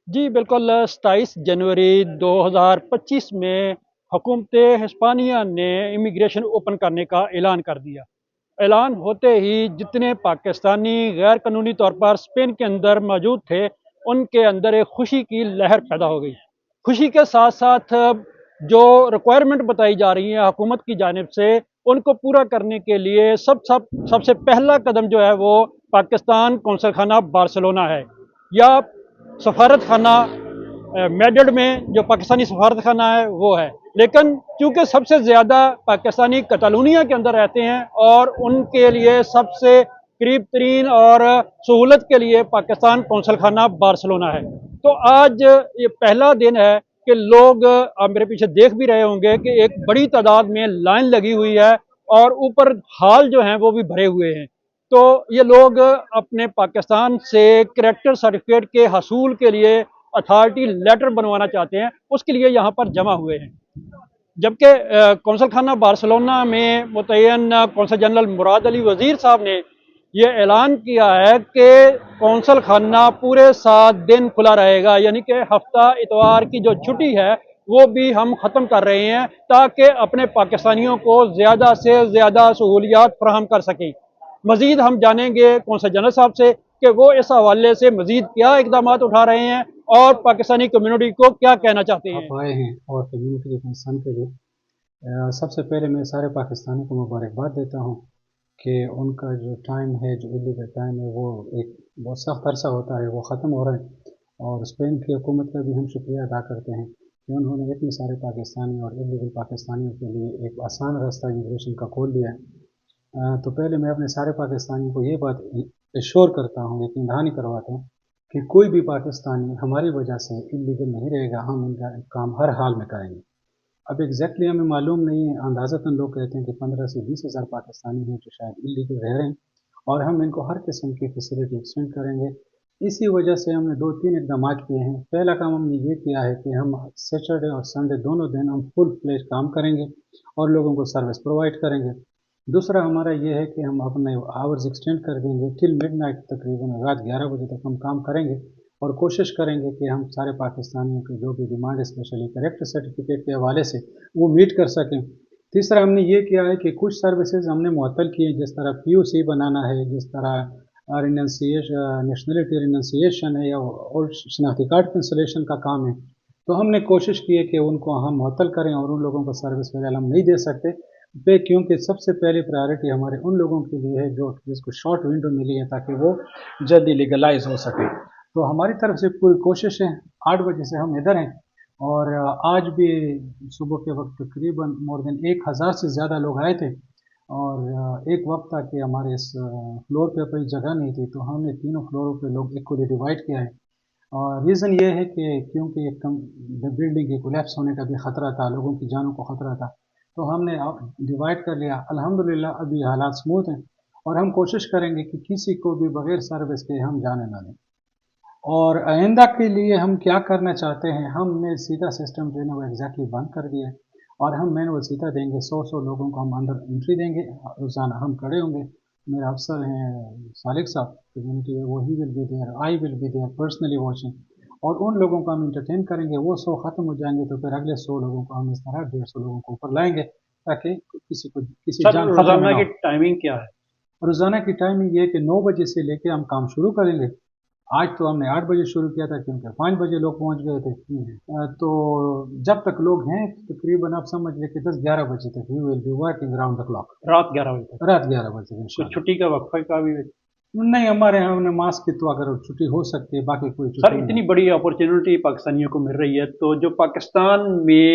جی بالکل 27 جنوری 2025 میں حکومت ہسپانیہ نے امیگریشن اوپن کرنے کا اعلان کر دیا۔ اعلان ہوتے ہی جتنے پاکستانی غیر قانونی طور پر اسپین کے اندر موجود تھے ان کے اندر ایک خوشی کی لہر پیدا ہو گئی۔ خوشی کے ساتھ ساتھ جو ریکوائرمنٹ بتائی جا رہی ہیں حکومت کی جانب سے ان کو پورا کرنے کے لیے سب سے پہلا قدم جو ہے وہ پاکستان قونصل خانہ بارسلونا ہے، یا سفارت خانہ میڈرڈ میں جو پاکستانی سفارت خانہ ہے وہ ہے۔ لیکن چونکہ سب سے زیادہ پاکستانی کتالونیا کے اندر رہتے ہیں اور ان کے لیے سب سے قریب ترین اور سہولت کے لیے پاکستان قونصل خانہ بارسلونا ہے، تو آج یہ پہلا دن ہے کہ لوگ، آپ میرے پیچھے دیکھ بھی رہے ہوں گے کہ ایک بڑی تعداد میں لائن لگی ہوئی ہے اور اوپر ہال جو ہیں وہ بھی بھرے ہوئے ہیں۔ تو یہ لوگ اپنے پاکستان سے کریکٹر سرٹیفکیٹ کے حصول کے لیے اتھارٹی لیٹر بنوانا چاہتے ہیں، اس کے لیے یہاں پر جمع ہوئے ہیں۔ جبکہ قونصل خانہ بارسلونا میں متعین قونصل جنرل مراد علی وزیر صاحب نے یہ اعلان کیا ہے کہ قونصل خانہ پورے 7 دن کھلا رہے گا، یعنی کہ ہفتہ اتوار کی جو چھٹی ہے وہ بھی ہم ختم کر رہے ہیں تاکہ اپنے پاکستانیوں کو زیادہ سے زیادہ سہولیات فراہم کر سکیں۔ مزید ہم جانیں گے قونصل جنرل صاحب سے کہ وہ اس حوالے سے مزید کیا اقدامات اٹھا رہے ہیں اور پاکستانی کمیونٹی کو کیا کہنا چاہتے ہیں۔ آپ آئے ہیں اور کمیونٹی کے کنسرن کے لیے سب سے پہلے میں سارے پاکستانی کو مبارکباد دیتا ہوں کہ ان کا جو ٹائم ہے، جو ایلیگل ٹائم ہے، وہ ایک بہت سخت عرصہ ہوتا ہے، وہ ختم ہو رہا ہے۔ اور اسپین کی حکومت کا بھی ہم شکریہ ادا کرتے ہیں کہ انہوں نے اتنے سارے پاکستانی اور ایلیگل پاکستانیوں کے لیے ایک آسان راستہ امیگریشن کا کھول دیا ہے۔ تو پہلے میں اپنے سارے پاکستانیوں کو یہ بات ایشور کرتا ہوں، یقین دہانی کرواتا ہوں کہ کوئی بھی پاکستانی ہماری وجہ سے انلیگل نہیں رہے گا، ہم ان کا کام ہر حال میں کریں گے۔ اب ایگزیکٹلی ہمیں معلوم نہیں ہے، اندازتاً لوگ کہتے ہیں کہ 15 سے 20 ہزار پاکستانی ہیں جو شاید انلیگل رہ رہے ہیں، اور ہم ان کو ہر قسم کی فیسلٹی ایکسٹینڈ کریں گے۔ اسی وجہ سے ہم نے 2-3 اقدامات کیے ہیں۔ پہلا کام ہم نے یہ کیا ہے کہ ہم سیٹرڈے اور سنڈے دونوں دن ہم فل فلیج کام کریں گے اور لوگوں کو سروس پرووائڈ کریں گے۔ دوسرا ہمارا یہ ہے کہ ہم اپنے آورز ایکسٹینڈ کر دیں گے ٹل مڈ نائٹ، تقریباً رات 11 بجے تک ہم کام کریں گے، اور کوشش کریں گے کہ ہم سارے پاکستانیوں کے جو بھی ڈیمانڈ اسپیشلی کریکٹر سرٹیفکیٹ کے حوالے سے وہ میٹ کر سکیں۔ تیسرا ہم نے یہ کیا ہے کہ کچھ سروسز ہم نے معطل کی ہیں، جس طرح پی او سی بنانا ہے، جس طرح نیشنلٹی ریننسیشن ہے، یا اور شناختی کارڈ کینسلیشن کا کام ہے، تو ہم نے کوشش کی ہے کہ ان کو ہم معطل کریں، اور ان لوگوں کو سروس وغیرہ ہم نہیں دے سکتے پہ، کیونکہ سب سے پہلی پرائیورٹی ہمارے ان لوگوں کے لیے ہے جو جس کو شارٹ ونڈو ملی ہے تاکہ وہ جلدی لیگلائز ہو سکے۔ تو ہماری طرف سے پوری کوشش ہے۔ 8 بجے سے ہم ادھر ہیں، اور آج بھی صبح کے وقت تقریباً مور دین 1000 سے زیادہ لوگ آئے تھے، اور ایک وقت تھا کہ ہمارے اس فلور پہ کوئی جگہ نہیں تھی، تو ہم نے تینوں فلوروں پہ لوگ ایکولی ڈیوائڈ کیا ہے۔ اور ریزن یہ ہے کہ کیونکہ ایک بلڈنگ کے کولیپس ہونے کا بھی خطرہ تھا، لوگوں کی جانوں کو خطرہ تھا، تو ہم نے ڈیوائڈ کر لیا۔ الحمدللہ ابھی حالات سموتھ ہیں، اور ہم کوشش کریں گے کہ کسی کو بھی بغیر سروس کے ہم جانے نہ دیں۔ اور آئندہ کے لیے ہم کیا کرنا چاہتے ہیں، ہم نے سیدھا سسٹم جو ہے نا وہ ایگزیکٹلی بند کر دیا ہے، اور ہم مینول سیدھا دیں گے، 100 لوگوں کو ہم اندر انٹری دیں گے، روزانہ ہم کھڑے ہوں گے۔ میرے افسر ہیں سالک صاحب کمیونٹی ہے، وہ ہی will be there, I will be there personally watching, اور ان لوگوں کو ہم انٹرٹین کریں گے۔ وہ 100 ختم ہو جائیں گے تو پھر اگلے 100 لوگوں کو ہم اس طرح 150 لوگوں کو اوپر لائیں گے تاکہ کسی سر جان خطرے میں روزانہ نہ کی ہو۔ ٹائمنگ کیا ہے؟ روزانہ کی ٹائمنگ یہ ہے کہ 9 بجے سے لے کے ہم کام شروع کریں گے۔ آج تو ہم نے 8 بجے شروع کیا تھا کیونکہ 5 بجے لوگ پہنچ گئے تھے، تو جب تک لوگ ہیں تقریباً آپ سمجھ لیں کہ 10-11 بجے تک we will be working round the clock, رات 11 بجے تک؟ رات 11 بجے تک کچھ انشاءاللہ۔ چھٹی کا وقفہ کا بھی؟ نہیں، ہمارے یہاں نے ماسک کی تو اگر چھٹی ہو سکتی ہے، باقی کوئی سر چھٹی نہیں اتنی ہے۔ بڑی اپورچونٹی پاکستانیوں کو مل رہی ہے، تو جو پاکستان میں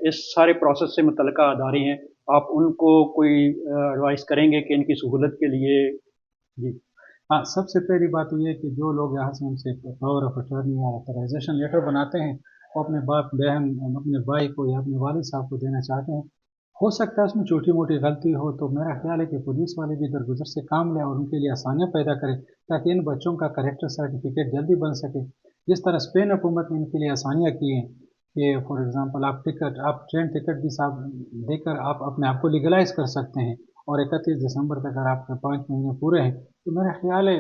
اس سارے پروسیس سے متعلقہ ادارے ہیں، آپ ان کو کوئی ایڈوائس کریں گے کہ ان کی سہولت کے لیے؟ جی ہاں، سب سے پہلی بات تو یہ ہے کہ جو لوگ یہاں سے ہم سے پاور آف اٹارنی یا آتھرائزیشن لیٹر بناتے ہیں، وہ اپنے باپ بہن، اپنے بھائی کو یا اپنے والد صاحب کو دینا چاہتے ہیں۔ ہو سکتا ہے اس میں چھوٹی موٹی غلطی ہو، تو میرا خیال ہے کہ پولیس والے بھی درگزر سے کام لیں اور ان کے لیے آسانیاں پیدا کریں تاکہ ان بچوں کا کریکٹر سرٹیفکیٹ جلدی بن سکے۔ جس طرح اسپین حکومت نے ان کے لیے آسانیاں کی ہیں کہ فار ایگزامپل آپ ٹرین ٹکٹ بھی صاحب دے کر آپ اپنے آپ کو لیگلائز کر سکتے ہیں، اور 31 دسمبر تک اگر آپ کے 5 مہینے پورے ہیں، تو میرا خیال ہے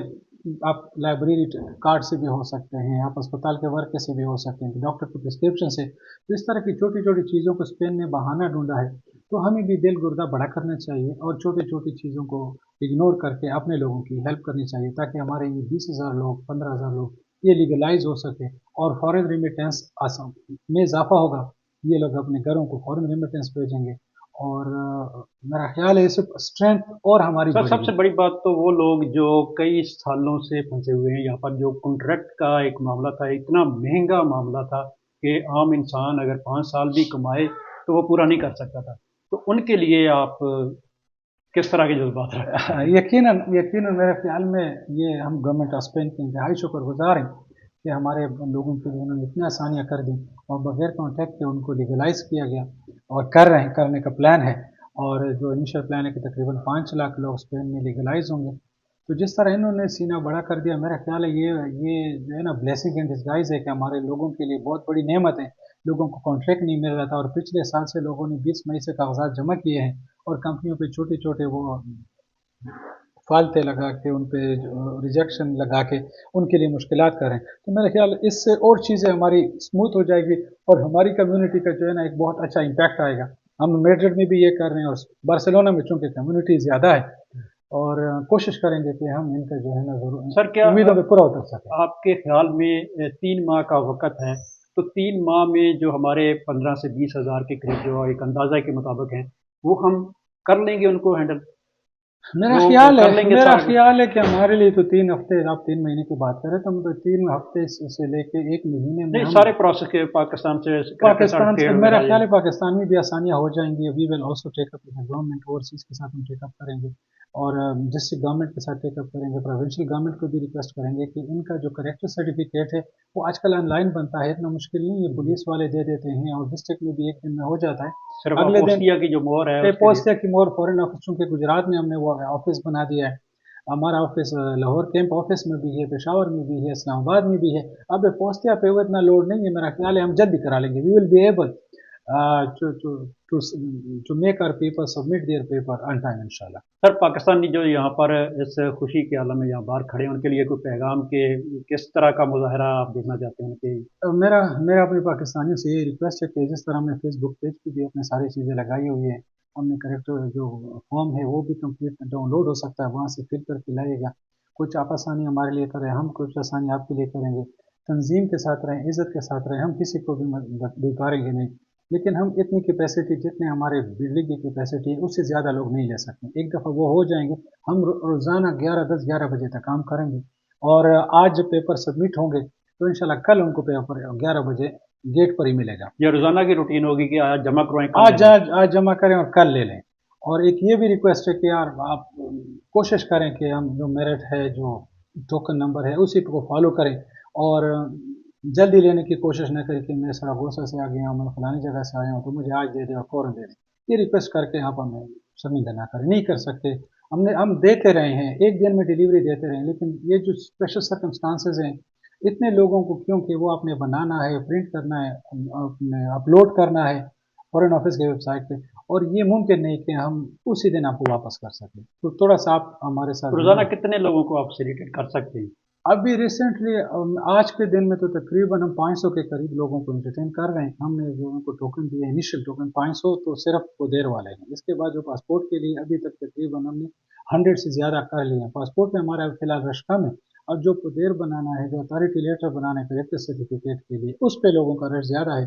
आप लाइब्रेरी कार्ड से भी हो सकते हैं, आप अस्पताल के वर्क से भी हो सकते हैं, डॉक्टर के प्रिस्क्रिप्शन से। तो इस तरह की छोटी छोटी चीज़ों को स्पेन ने बहाना ढूंढा है। तो हमें भी दिल गुर्दा बड़ा करना चाहिए और छोटी छोटी चीज़ों को इग्नोर करके अपने लोगों की हेल्प करनी चाहिए, ताकि हमारे ये 20,000 लोग, 15,000 लोग ये लीगलाइज हो सके और फॉरेन रिमिटेंस में इजाफा होगा। ये लोग अपने घरों को फॉरेन रिमिटेंस भेजेंगे और मेरा ख्याल है इससे स्ट्रेंथ और हमारी सर, बढ़ेगी। सबसे बड़ी बात तो वो लोग जो कई सालों से फंसे हुए हैं यहाँ पर, जो कॉन्ट्रैक्ट का एक मामला था, इतना महंगा मामला था कि आम इंसान अगर 5 साल भी कमाए तो वो पूरा नहीं कर सकता था। तो उनके लिए आप किस तरह के जज्बात रखते हैं? यकीनन यकीनन मेरे ख्याल में ये हम गवर्नमेंट ऑफ स्पेन के इंतहाई शुक्रगुजार हैं कि हमारे लोगों के लिए उन्होंने इतनी आसानियाँ कर दी और बगैर कॉन्ट्रैक्ट के उनको लीगलाइज किया गया और कर रहे हैं, करने का प्लान है। और जो इनिशियल प्लान है कि तकरीबन 5 लाख लोग स्पेन में लीगलाइज होंगे। तो जिस तरह इन्होंने सीना बड़ा कर दिया, मेरा ख्याल है ये जो है ना ब्लेसिंग इन डिस्गाइज है कि हमारे लोगों के लिए बहुत बड़ी नेमत है। लोगों को कॉन्ट्रैक्ट नहीं मिल रहा था और पिछले साल से लोगों ने 20 मई से कागजात जमा किए हैं और कंपनियों पे छोटे छोटे वो फालते लगा के, उन पे रिजेक्शन लगा के उनके लिए मुश्किलात करें। तो मेरे ख्याल इससे और चीज़ें हमारी स्मूथ हो जाएगी और हमारी कम्युनिटी का जो है ना एक बहुत अच्छा इम्पैक्ट आएगा। हम मैड्रिड में भी ये कर रहे हैं और बार्सिलोना में चूँकि कम्युनिटी ज़्यादा है और कोशिश करेंगे कि हम इनका जो है ना सर, ज़रूर क्या उम्मीदों पर पूरा उतर सकें। आपके ख्याल में 3 माह का वक़्त है, तो 3 माह में जो हमारे 15 से 20,000 के करीब जो एक अंदाज़ा के मुताबिक हैं, वो हम कर लेंगे उनको हैंडल? मेरा वो ख्याल कर है लेंगे मेरा सारा कुछ? ख्याल है कि हमारे लिए तो 3 हफ्ते, आप 3 महीने की बात करें तो हम तो 3 हफ्ते से लेके 1 महीने में नहीं, हम सारे प्रोसेस के पाकिस्तान से करैक्टर पाकिस्तान से, सर्टिफिकेट मेरा वगैरह ये। ख्याल है पाकिस्तान में भी आसानियाँ हो जाएंगी। We will also take up with government, overseas के साथ हम टेकअप करेंगे और डिस्ट्रिक्ट गवर्नमेंट के साथ टेकअप करेंगे, प्रोविंशियल गवर्नमेंट को भी रिक्वेस्ट करेंगे कि इनका जो करेक्टर सर्टिफिकेट है वो आजकल ऑनलाइन बनता है, इतना मुश्किल नहीं है, पुलिस वाले दे देते हैं और डिस्ट्रिक्ट में भी 1 दिन में हो जाता है। सिर्फ अगले दिन अपोस्टिया की जो मोहर है उसके लिए। पोस्ट की मोर फॉरेन ऑफिस, चूँकि गुजरात में हमने वो ऑफिस बना दिया है। हमारा ऑफिस लाहौर कैंप ऑफिस में भी है, पेशावर में भी है, इस्लामाबाद में भी है। अब पोस्टिया पे वो इतना लोड नहीं है, मेरा ख्याल है हम जल्दी करा लेंगे। We will be able to make our people submit their paper on time इंशाल्लाह। सर, पाकिस्तानी जो यहाँ पर इस खुशी के आलम में यहाँ बाहर खड़े हैं, उनके लिए कोई पैगाम के किस तरह का मुजाहरा आप देखना चाहते हैं उनके? मेरा मेरा अपने पाकिस्तानियों से ये रिक्वेस्ट है कि जिस तरह हमने फेसबुक पेज पे भी अपने सारी चीज़ें लगाई हुई है, हमने करेक्टर जो फॉर्म है वो भी कंप्लीट डाउनलोड हो सकता है, वहाँ से फिल करके लाइएगा। कुछ आप आसानी हमारे लिए करें, हम कुछ आसानी आपके लिए करेंगे। तंजीम के साथ रहें, इज़्ज़त के साथ रहें, हम किसी को भी बेकारेंगे नहीं। लेकिन हम इतनी कैपेसिटी, जितने हमारे बिजली की कैपेसिटी है उससे ज़्यादा लोग नहीं ले सकते। एक दफ़ा वो हो जाएंगे, हम रोज़ाना 10 बजे तक काम करेंगे और आज जब पेपर सबमिट होंगे तो इंशाल्लाह कल उनको पेपर 11 बजे गेट पर ही मिलेगा। ये रोज़ाना की रूटीन होगी कि आज जमा करवाएं, कल ले आज लें? आज आज जमा करें और कल ले लें। और एक ये भी रिक्वेस्ट है कि यार आप कोशिश करें कि हम जो मेरिट है, जो टोकन नंबर है उसी को फॉलो करें और जल्दी लेने की कोशिश न करें कि मैं सरागोसा से आ गया हूँ, मैं फलानी जगह से आया हूँ तो मुझे आज दे दें और फ़ौरन दे दें। ये रिक्वेस्ट करके आप हमें शर्मिंदा ना करें, नहीं कर सकते। हम देते रहे हैं, एक दिन में डिलीवरी देते रहे हैं, लेकिन ये जो स्पेशल सर्कमस्टांसेस हैं, इतने लोगों को, क्योंकि वो आपने बनाना है, प्रिंट करना है, अपने अपलोड करना है फॉरेन ऑफिस की वेबसाइट पे, और ये मुमकिन नहीं कि हम उसी दिन आपको वापस कर सकें। तो थोड़ा सा आप हमारे साथ जो है रोज़ाना ना। कितने लोगों को आप फैसिलिटेट कर सकते हैं? अभी रिसेंटली आज के दिन में तो तकरीबन हम 500 के करीब लोगों को एंटरटेन कर रहे हैं। हमने जो उनको टोकन दिए, इनिशियल टोकन 500 तो सिर्फ वो देर वाले हैं। इसके बाद जो पासपोर्ट के लिए अभी तक तकरीबन हमने 100 से ज़्यादा कर लिए हैं। पासपोर्ट में हमारा फिलहाल रश कम है। अब जो पुदेर बनाना है, जो अथॉरिटी लेटर बनाना है करेक्टर सर्टिफिकेट के लिए, उस पे लोगों का रश ज़्यादा है।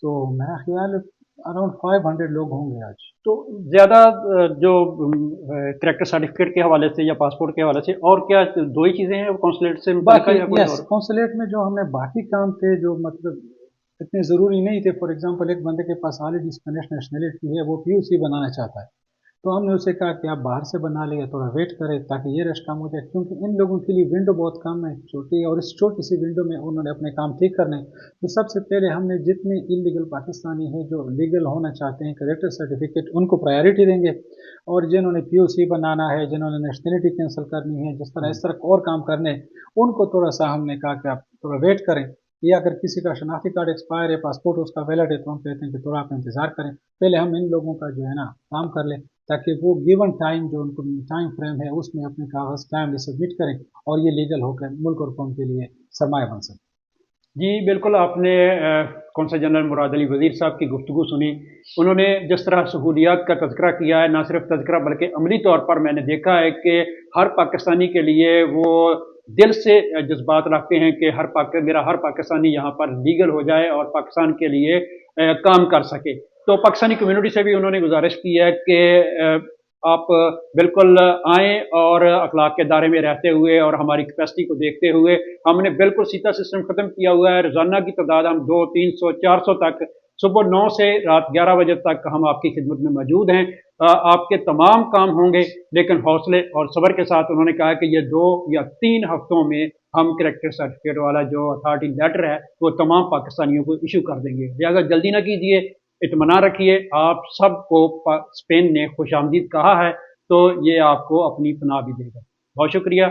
तो मेरा ख्याल अराउंड 500 लोग होंगे आज। तो ज़्यादा जो करेक्टर सर्टिफिकेट के हवाले से या पासपोर्ट के हवाले से और क्या, दो ही चीज़ें हैं कौंसलेट से मुतल्लिका, बाकी या कोई यस, और? कौंसलेट में जो हमें बाकी काम थे जो मतलब इतने ज़रूरी नहीं थे, फॉर एग्जांपल एक बंदे के पास ऑलरेडी स्पेनिश नेशनलिटी है, वो पीयूसी बनाना चाहता है, तो हमने उसे कहा कि आप बाहर से बना लें, थोड़ा वेट करें ताकि ये रश कम हो जाए, क्योंकि इन लोगों के लिए विंडो बहुत कम है, छोटी है, और इस छोटी सी विंडो में उन्होंने अपने काम ठीक करने हैं। तो सबसे पहले हमने जितने इलीगल पाकिस्तानी हैं जो लीगल होना चाहते हैं, करेक्टर सर्टिफिकेट उनको प्रायोरिटी देंगे, और जिन्होंने पीओसी बनाना है, जिन्होंने नेशनलिटी कैंसिल करनी है, जिस तरह इस तरह और काम करने, उनको थोड़ा सा हमने कहा कि आप थोड़ा वेट करें। या अगर किसी का शनाख्ती कार्ड एक्सपायर है, पासपोर्ट उसका वैलिड है, तो हम कहते हैं कि थोड़ा आप इंतज़ार करें, पहले हम इन लोगों का जो है ना काम कर लें, ताकि वो गिवन टाइम जो उनको टाइम फ्रेम है उसमें अपने कागज़ टाइमली सबमिट करें और ये लीगल होकर मुल्क और कौम के लिए सरमाया बन सके। जी बिल्कुल, आपने कौंसल जनरल मुराद अली वज़ीर साहब की गुफ्तगू सुनी। उन्होंने जिस तरह सहूलियात का तज़किरा किया है, ना सिर्फ तज़किरा बल्कि अमली तौर पर मैंने देखा है कि हर पाकिस्तानी के लिए वो दिल से जज्बात रखते हैं कि मेरा हर पाकिस्तानी यहाँ पर लीगल हो जाए और पाकिस्तान के लिए काम कर सके। तो पाकिस्तानी कम्युनिटी से भी उन्होंने गुजारिश की है कि आप बिल्कुल आएँ और अखलाक के दायरे में रहते हुए और हमारी कैपेसिटी को देखते हुए हमने बिल्कुल सीधा सिस्टम ख़त्म किया हुआ है। रोज़ाना की तादाद हम 200, 300, 400 तक, सुबह 9 से रात 11 बजे तक हम आपकी खिदमत में मौजूद हैं। आपके तमाम काम होंगे, लेकिन हौसले और सब्र के साथ। उन्होंने कहा कि ये 2 या 3 हफ्तों में हम कैरेक्टर सर्टिफिकेट वाला जो अथॉरिटी लेटर है वो तमाम पाकिस्तानियों को इशू कर देंगे। लिहाजा जल्दी ना कीजिए, इत्मीनान रखिए। आप सबको स्पेन ने खुशामदीद कहा है, तो ये आपको अपनी पनाह भी देगा। बहुत शुक्रिया।